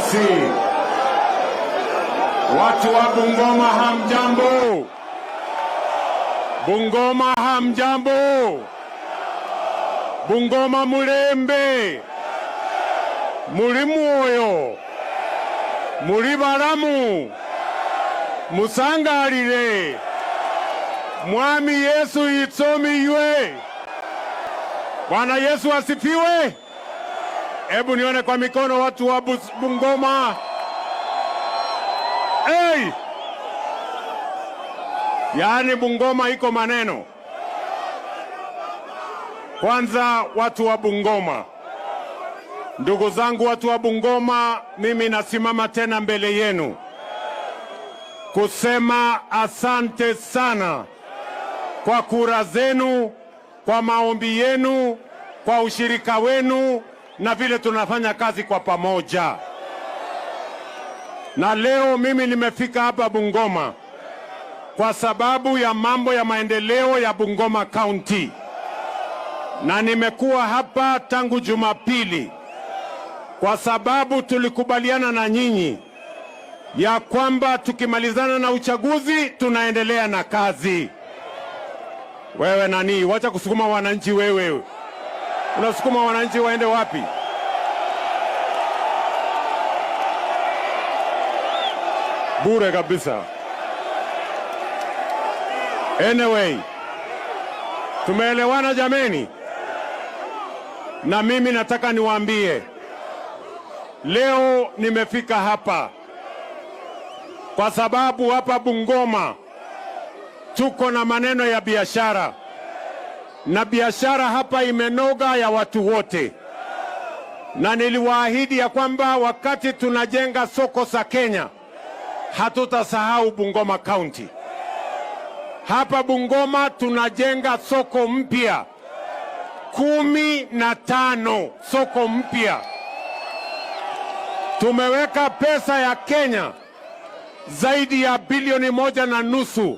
Basi watu wa Bungoma hamjambo? Bungoma hamjambo? Bungoma mulembe? Muri mwoyo? Muri baramu? Musangalile? Mwami Yesu itsomiywe. Bwana Yesu asifiwe. Hebu nione kwa mikono watu wa Bungoma. Hey! Yaani Bungoma iko maneno. Kwanza watu wa Bungoma, ndugu zangu watu wa Bungoma, mimi nasimama tena mbele yenu kusema asante sana kwa kura zenu, kwa maombi yenu, kwa ushirika wenu na vile tunafanya kazi kwa pamoja. Na leo mimi nimefika hapa Bungoma kwa sababu ya mambo ya maendeleo ya Bungoma County. Na nimekuwa hapa tangu Jumapili kwa sababu tulikubaliana na nyinyi ya kwamba tukimalizana na uchaguzi tunaendelea na kazi. Wewe nani? Wacha kusukuma wananchi wewe. Unasukuma wananchi waende wapi? Bure kabisa. Anyway, tumeelewana jameni? Na mimi nataka niwaambie, leo nimefika hapa kwa sababu hapa Bungoma tuko na maneno ya biashara. Na biashara hapa imenoga ya watu wote. Na niliwaahidi ya kwamba wakati tunajenga soko za Kenya, hatutasahau Bungoma County. Hapa Bungoma tunajenga soko mpya 15 soko mpya. Tumeweka pesa ya Kenya zaidi ya bilioni 1.5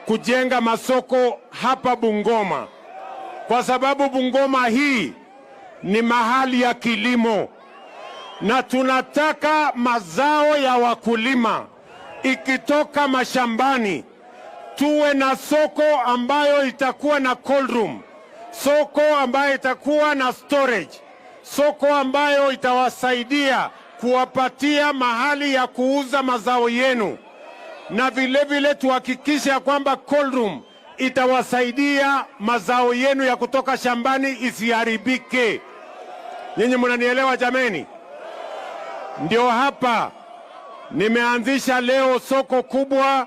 kujenga masoko hapa Bungoma, kwa sababu Bungoma hii ni mahali ya kilimo na tunataka mazao ya wakulima ikitoka mashambani tuwe na soko ambayo itakuwa na cold room, soko ambayo itakuwa na storage, soko ambayo itawasaidia kuwapatia mahali ya kuuza mazao yenu, na vile vile tuhakikisha kwamba cold room itawasaidia mazao yenu ya kutoka shambani isiharibike. Nyinyi mnanielewa jameni? Ndio hapa nimeanzisha leo soko kubwa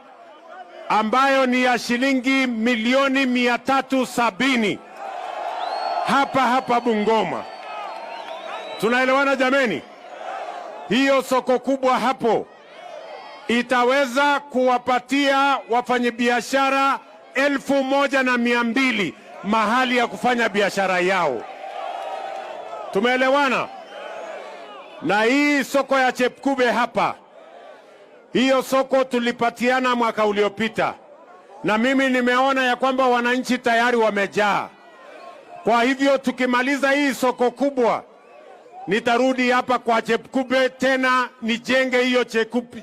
ambayo ni ya shilingi milioni 370 hapa Bungoma. Tunaelewana jameni? Hiyo soko kubwa hapo itaweza kuwapatia wafanyabiashara 1,200 mahali ya kufanya biashara yao. Tumeelewana? Na hii soko ya Chepkube hapa, hiyo soko tulipatiana mwaka uliopita, na mimi nimeona ya kwamba wananchi tayari wamejaa. Kwa hivyo tukimaliza hii soko kubwa, nitarudi hapa kwa Chepkube tena nijenge hiyo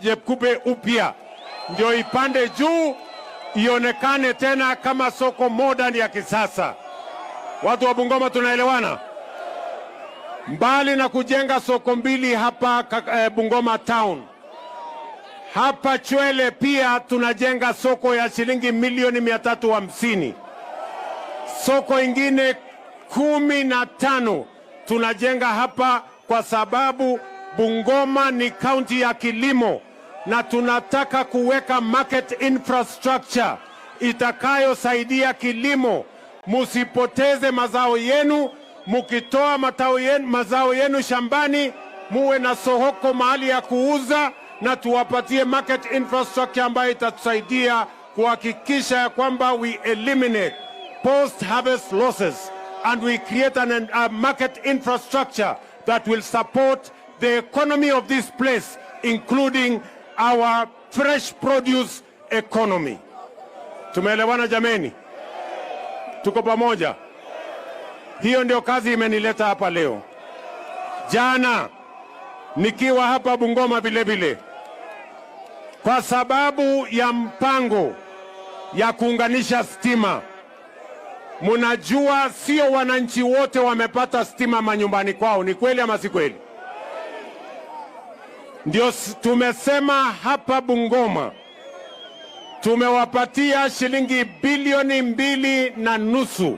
Chepkube upya, ndio ipande juu ionekane tena kama soko modern ya kisasa. Watu wa Bungoma tunaelewana? Mbali na kujenga soko mbili hapa Bungoma town, hapa Chwele pia tunajenga soko ya shilingi milioni 350. Soko ingine 15 tunajenga hapa kwa sababu Bungoma ni kaunti ya kilimo na tunataka kuweka market infrastructure itakayosaidia kilimo. Musipoteze mazao yenu, mukitoa mazao yenu shambani, muwe na soko mahali ya kuuza, na tuwapatie market infrastructure ambayo itatusaidia kuhakikisha kwamba we eliminate post-harvest losses and we create a market infrastructure that will support the economy of this place, including our fresh produce economy. Tumeelewana jameni? Tuko pamoja? Hiyo ndio kazi imenileta hapa leo. Jana nikiwa hapa Bungoma vile vile, kwa sababu ya mpango ya kuunganisha stima. Munajua sio wananchi wote wamepata stima manyumbani kwao, ni kweli ama si kweli? Ndio tumesema hapa Bungoma tumewapatia shilingi bilioni 2.5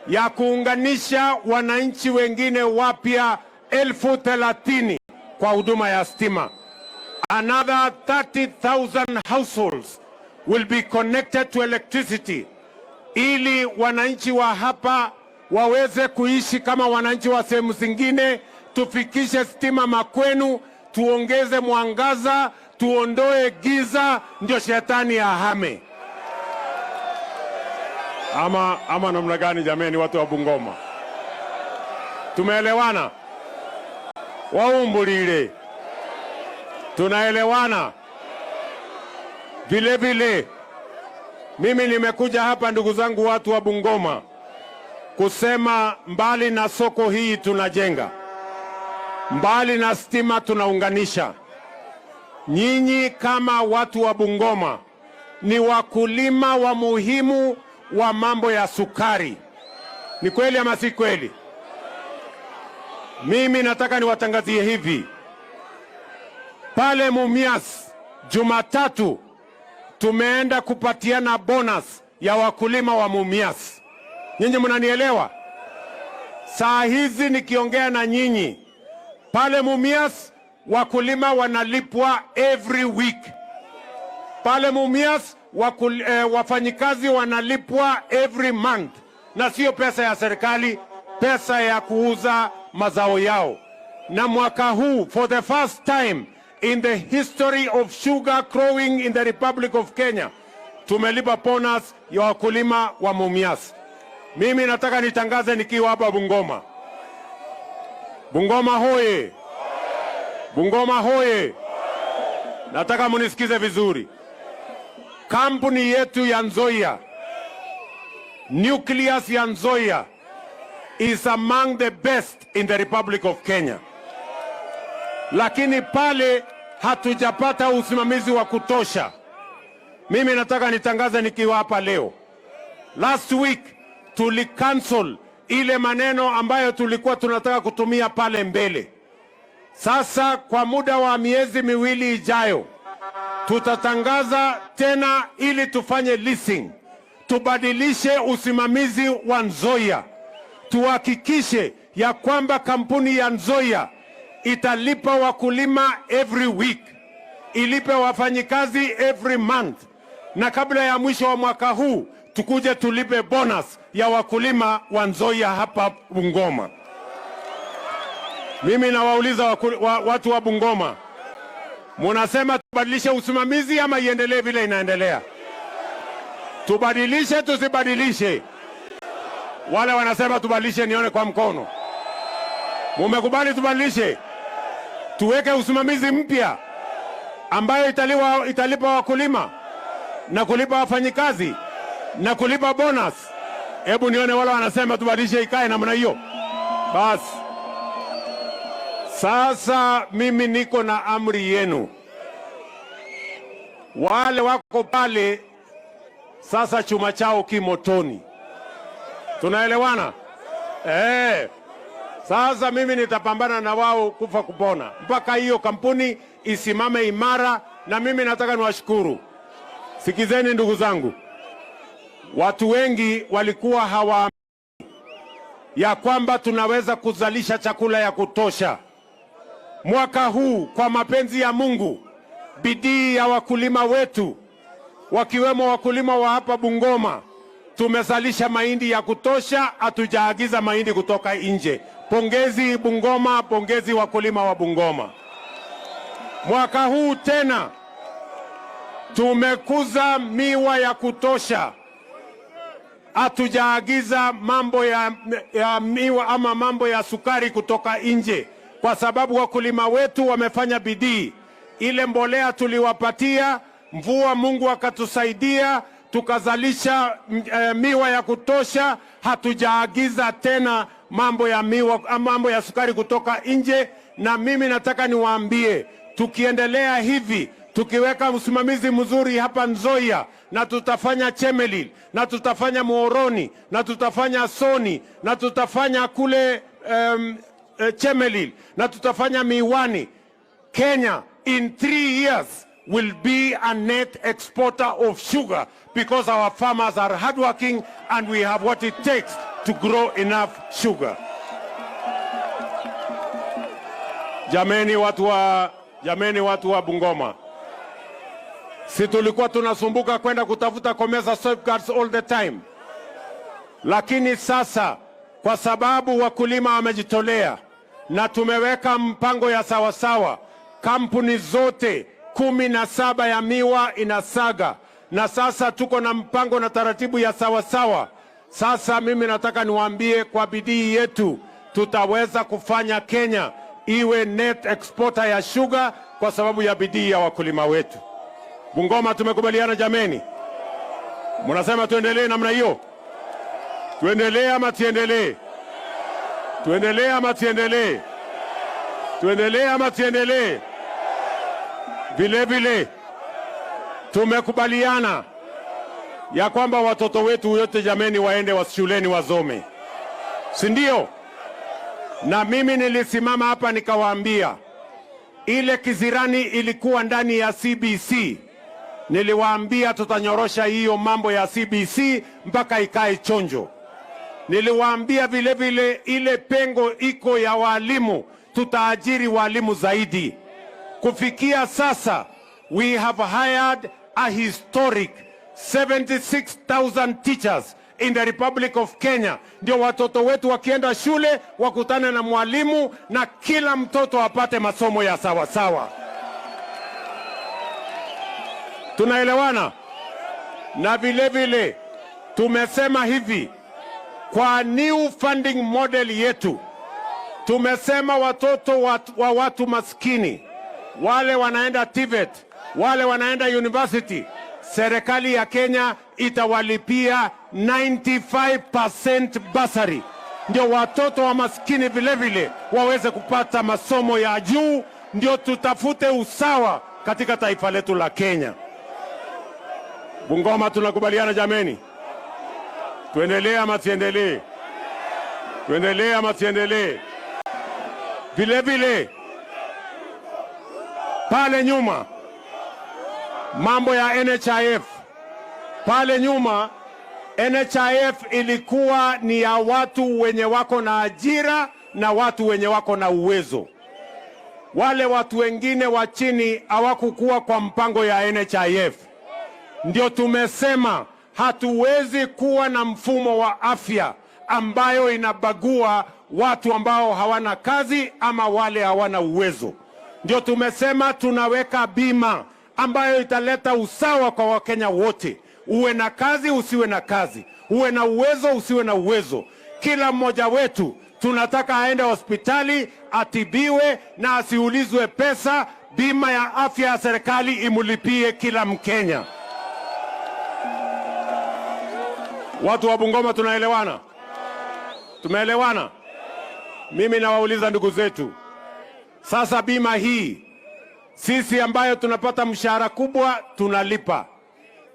ya kuunganisha wananchi wengine wapya 30,000 kwa huduma ya stima. Another 30,000 households will be connected to electricity ili wananchi wa hapa waweze kuishi kama wananchi wa sehemu zingine. Tufikishe stima makwenu, tuongeze mwangaza, tuondoe giza, ndio shetani ahame. Ama namna gani jameni, watu wa Bungoma? Tumeelewana? Waumbulile tunaelewana? Vile vile mimi nimekuja hapa, ndugu zangu, watu wa Bungoma, kusema mbali na soko hii tunajenga, mbali na stima tunaunganisha. Nyinyi kama watu wa Bungoma ni wakulima wa muhimu wa mambo ya sukari. Ni kweli ama si kweli? Mimi nataka niwatangazie hivi. Pale Mumias Jumatatu tumeenda kupatiana bonus ya wakulima wa Mumias. Nyinyi mnanielewa? Saa hizi nikiongea na nyinyi, pale Mumias wakulima wanalipwa every week. Pale Mumias wafanyikazi wanalipwa every month, na sio pesa ya serikali, pesa ya kuuza mazao yao. Na mwaka huu, for the first time in the history of sugar growing in the Republic of Kenya, tumelipa bonus ya wakulima wa Mumias. Mimi nataka nitangaze nikiwa hapa Bungoma. Bungoma hoye! Bungoma hoye! Nataka munisikize vizuri. Kampuni yetu ya Nzoia, Nucleus ya Nzoia, is among the best in the Republic of Kenya. Lakini pale hatujapata usimamizi wa kutosha. Mimi nataka nitangaze nikiwa hapa leo. Last week cancel ile maneno ambayo tulikuwa tunataka kutumia pale mbele. Sasa kwa muda wa miezi miwili ijayo tutatangaza tena ili tufanye leasing. Tubadilishe usimamizi wa Nzoia. Tuhakikishe ya kwamba kampuni ya Nzoia italipa wakulima every week, ilipe wafanyikazi every month, na kabla ya mwisho wa mwaka huu tukuje tulipe bonus ya wakulima wa Nzoia hapa Bungoma. Mimi nawauliza watu wa Bungoma, munasema tubadilishe usimamizi ama iendelee vile inaendelea? Tubadilishe tusibadilishe? Wale wanasema tubadilishe, nione kwa mkono. Mumekubali tubadilishe? Tuweke usimamizi mpya ambayo italipa wakulima na kulipa wafanyikazi na kulipa bonus. Hebu nione wale wanasema tubadilishe ikae namna hiyo. Basi sasa mimi niko na amri yenu. Wale wako pale sasa chuma chao kimotoni. Tunaelewana? Sasa mimi nitapambana na wao kufa kupona mpaka hiyo kampuni isimame imara. Na mimi nataka niwashukuru. Sikizeni ndugu zangu, watu wengi walikuwa hawaamini ya kwamba tunaweza kuzalisha chakula ya kutosha. Mwaka huu kwa mapenzi ya Mungu, bidii ya wakulima wetu, wakiwemo wakulima wa hapa Bungoma, tumezalisha mahindi ya kutosha. Hatujaagiza mahindi kutoka nje. Pongezi Bungoma, pongezi wakulima wa Bungoma. Mwaka huu tena tumekuza miwa ya kutosha. Hatujaagiza mambo ya miwa ama mambo ya sukari kutoka nje, kwa sababu wakulima wetu wamefanya bidii. Ile mbolea tuliwapatia, mvua Mungu akatusaidia, tukazalisha miwa ya kutosha. Hatujaagiza tena mambo ya miwa, mambo ya sukari kutoka nje. Na mimi nataka niwaambie, tukiendelea hivi, tukiweka msimamizi mzuri hapa Nzoia, na tutafanya Chemelil, na tutafanya Muhoroni, na tutafanya Soni, na tutafanya kule Chemelil, na tutafanya Miwani, Kenya in 3 years will be a net exporter of sugar, because our farmers are hardworking and we have what it takes to grow enough sugar. Jameni watu wa Bungoma, si tulikuwa tunasumbuka kwenda kutafuta COMESA safeguards all the time? Lakini sasa kwa sababu wakulima wamejitolea na tumeweka mpango ya sawasawa, kampuni zote 17 ya miwa inasaga, na sasa tuko na mpango na taratibu ya sawasawa. Sasa mimi nataka niwaambie, kwa bidii yetu tutaweza kufanya Kenya iwe net exporter ya sugar kwa sababu ya bidii ya wakulima wetu. Bungoma, tumekubaliana jameni? Mnasema tuendelee namna hiyo? Tuendelee ama tiendelee? Tuendelee ama tiendelee? Tuendelee ama tiendelee? Vile vile tumekubaliana ya kwamba watoto wetu wote jameni waende shuleni wasome, si ndio? Na mimi nilisimama hapa nikawaambia, ile kizirani ilikuwa ndani ya CBC. Niliwaambia tutanyorosha hiyo mambo ya CBC mpaka ikae chonjo. Niliwaambia vile vile ile pengo iko ya walimu, tutaajiri walimu zaidi. Kufikia sasa, we have hired a historic 76,000 teachers in the Republic of Kenya. Ndio watoto wetu wakienda shule wakutane na mwalimu na kila mtoto apate masomo ya sawa sawa. Tunaelewana? Na vile vile tumesema hivi, kwa new funding model yetu tumesema watoto wa watu maskini, wale wanaenda TVET, wale wanaenda university, serikali ya Kenya itawalipia 95% bursary. Ndio watoto wa maskini vile vile waweze kupata masomo ya juu, ndio tutafute usawa katika taifa letu la Kenya. Bungoma, tunakubaliana jameni? Tuendelee ama tiendelee? Tuendelee ama tiendelee? Vile vile pale nyuma mambo ya NHIF, pale nyuma NHIF ilikuwa ni ya watu wenye wako na ajira na watu wenye wako na uwezo. Wale watu wengine wa chini hawakukuwa kwa mpango ya NHIF. Ndio tumesema hatuwezi kuwa na mfumo wa afya ambayo inabagua watu ambao hawana kazi ama wale hawana uwezo. Ndio tumesema tunaweka bima ambayo italeta usawa kwa Wakenya wote. Uwe na kazi, usiwe na kazi. Uwe na uwezo, usiwe na uwezo. Kila mmoja wetu tunataka aende hospitali, atibiwe na asiulizwe pesa. Bima ya afya ya serikali imulipie kila Mkenya. Watu wa Bungoma, tunaelewana? Tumeelewana? Mimi nawauliza ndugu zetu, sasa bima hii sisi ambayo tunapata mshahara kubwa tunalipa.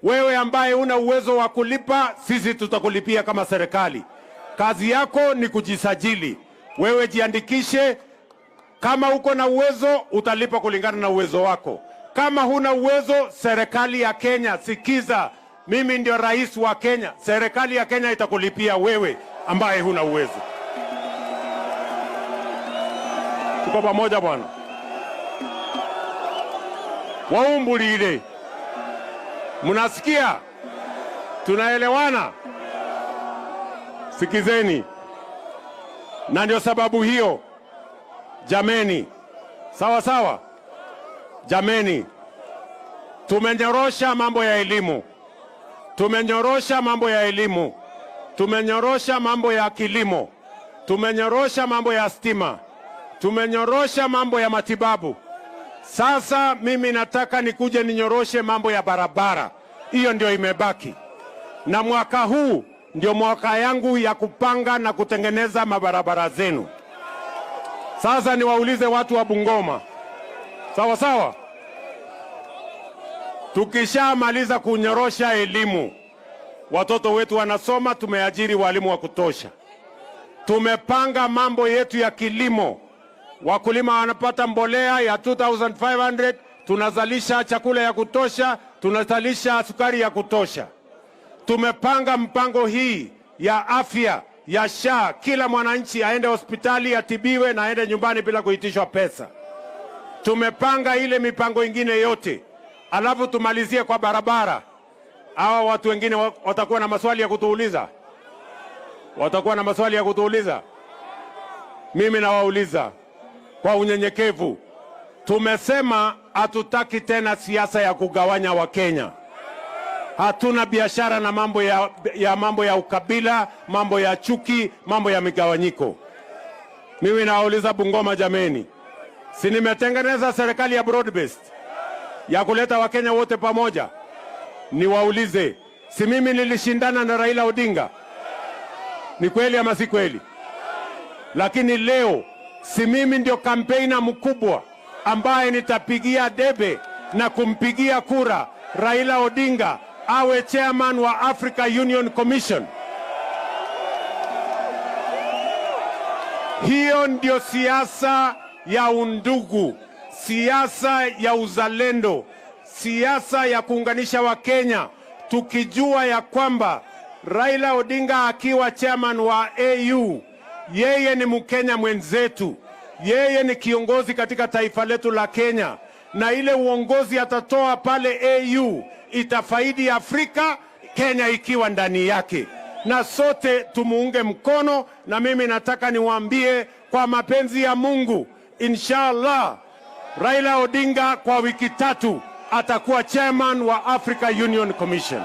Wewe ambaye una uwezo wa kulipa, sisi tutakulipia kama serikali. Kazi yako ni kujisajili. Wewe jiandikishe. Kama uko na uwezo utalipa kulingana na uwezo wako. Kama huna uwezo, serikali ya Kenya, sikiza, mimi ndio rais wa Kenya, serikali ya Kenya itakulipia wewe ambaye huna uwezo. Tuko pamoja bwana? Waumbulile, mnasikia? Tunaelewana? Sikizeni. Na ndio sababu hiyo jameni, sawa sawa jameni, tumenyorosha mambo ya elimu, tumenyorosha mambo ya elimu, tumenyorosha mambo ya kilimo, tumenyorosha mambo ya stima, tumenyorosha mambo ya matibabu. Sasa mimi nataka nikuje ninyoroshe mambo ya barabara. Hiyo ndio imebaki. Na mwaka huu ndio mwaka yangu ya kupanga na kutengeneza mabarabara zenu. Sasa niwaulize watu wa Bungoma. Sawa sawa? Tukishamaliza kunyorosha elimu, watoto wetu wanasoma, tumeajiri walimu wa kutosha. Tumepanga mambo yetu ya kilimo. Wakulima wanapata mbolea ya 2500, tunazalisha chakula ya kutosha, tunazalisha sukari ya kutosha. Tumepanga mpango hii ya afya ya SHA, kila mwananchi aende hospitali atibiwe na aende nyumbani bila kuitishwa pesa. Tumepanga ile mipango ingine yote. Alafu tumalizie kwa barabara. Hawa watu wengine watakuwa na maswali ya kutuuliza. Watakuwa na maswali ya kutuuliza. Mimi nawauliza kwa unyenyekevu. Tumesema hatutaki tena siasa ya kugawanya Wakenya. Hatuna biashara na mambo ya ukabila, mambo ya chuki, mambo ya migawanyiko. Mimi nawauliza Bungoma jameni. Si nimetengeneza serikali ya broad based ya kuleta Wakenya wote pamoja? Niwaulize, si mimi nilishindana na Raila Odinga? Ni kweli ama si kweli? Lakini leo si mimi ndio kampeni mkubwa ambaye nitapigia debe na kumpigia kura Raila Odinga awe chairman wa Africa Union Commission? Hiyo ndio siasa ya undugu, siasa ya uzalendo, siasa ya kuunganisha Wakenya, tukijua ya kwamba Raila Odinga akiwa chairman wa AU, yeye ni Mkenya mwenzetu, yeye ni kiongozi katika taifa letu la Kenya, na ile uongozi atatoa pale AU itafaidi Afrika, Kenya ikiwa ndani yake, na sote tumuunge mkono. Na mimi nataka niwaambie kwa mapenzi ya Mungu, inshallah Raila Odinga kwa wiki 3 atakuwa chairman wa Africa Union Commission.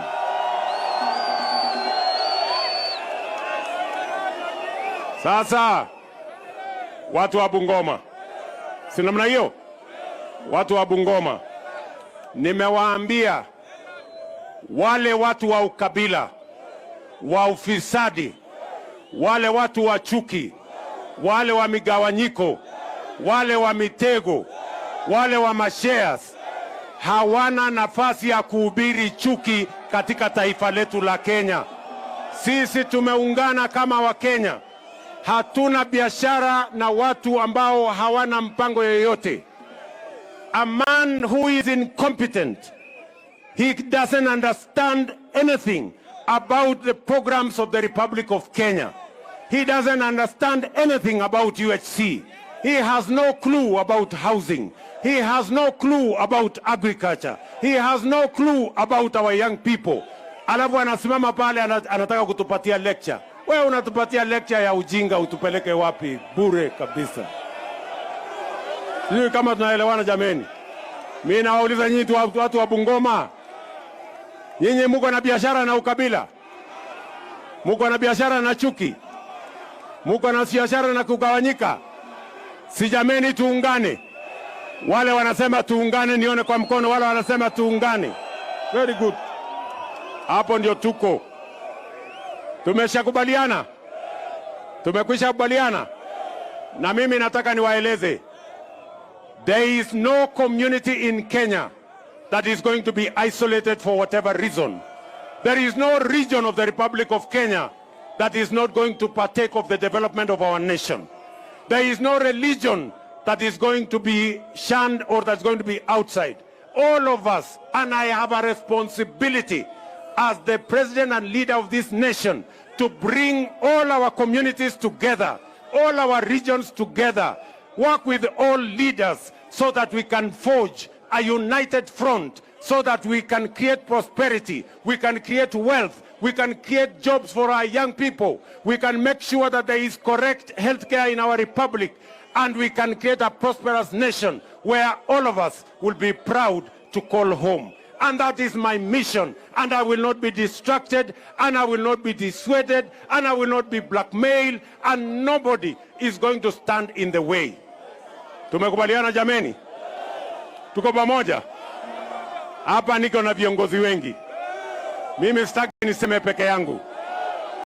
Sasa watu wa Bungoma, si namna hiyo? Watu wa Bungoma, nimewaambia wale watu wa ukabila, wa ufisadi, wale watu wa chuki, wale wa migawanyiko, wale wa mitego, wale wa mashares hawana nafasi ya kuhubiri chuki katika taifa letu la Kenya. Sisi tumeungana kama Wakenya. Hatuna biashara na watu ambao hawana mpango yoyote. A man who is incompetent, he doesn't understand anything about the programs of the Republic of Kenya. He doesn't understand anything about UHC. He has no clue about housing. He has no clue about agriculture. He has no clue about our young people. Alafu anasimama pale anataka kutupatia lecture. Wewe unatupatia lecture ya ujinga, utupeleke wapi? Bure kabisa. Sijui kama tunaelewana jameni. Mimi nawauliza nyinyi watu wa Bungoma. Nyinyi mko na biashara na ukabila? Mko na biashara na chuki? Mko na biashara na kugawanyika? Si jameni tuungane. Wale wanasema tuungane nione kwa mkono, wale wanasema tuungane. Very good. Hapo ndio tuko. Tumeshakubaliana? Tumekwisha kubaliana? Na mimi nataka niwaeleze. There is no community in Kenya that is going to be isolated for whatever reason. There is no region of the Republic of Kenya that is not going to partake of the development of our nation. There is no religion that is going to be shunned or that's going to be outside. All of us, and I have a responsibility as the president and leader of this nation to bring all our communities together, all our regions together, work with all leaders so that we can forge a united front, so that we can create prosperity, we can create wealth, we can create jobs for our young people, we can make sure that there is correct healthcare in our republic, and we can create a prosperous nation where all of us will be proud to call home. And that is my mission, and I will not be distracted, and I will not be dissuaded, and I will not be blackmailed, and nobody is going to stand in the way. Tumekubaliana jameni? Tuko pamoja? Hapa niko na viongozi wengi. Mimi sitaki niseme peke yangu.